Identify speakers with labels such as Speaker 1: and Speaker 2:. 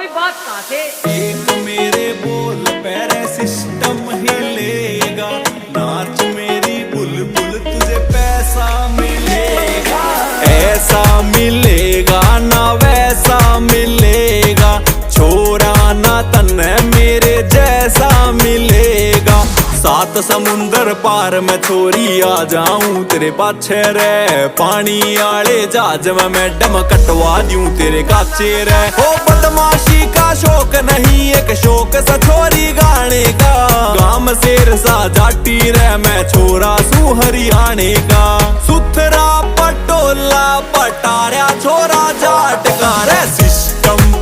Speaker 1: कोई बात कहाँ से?
Speaker 2: एक मेरे बोल पैरे सिस्टम हिलेगा, नाच मेरी बुलबुल तुझे पैसा मिलेगा। ऐसा मिलेगा ना वैसा मिलेगा, छोरा ना तन्ने मेरे जैसा मिलेगा। सात समुंदर पार मैं छोरी आ जाऊं तेरे पाछे रे, पानी आले जहाज में मैडम कटवा दूं तेरे काचे रे। ओ बदमाशी का शौक नहीं एक शौक सा छोरी गाने का, गाम शेर सा जाटी रे मैं छोरा सू हरियाणे का। सुथरा पटोला पटारा छोरा जाट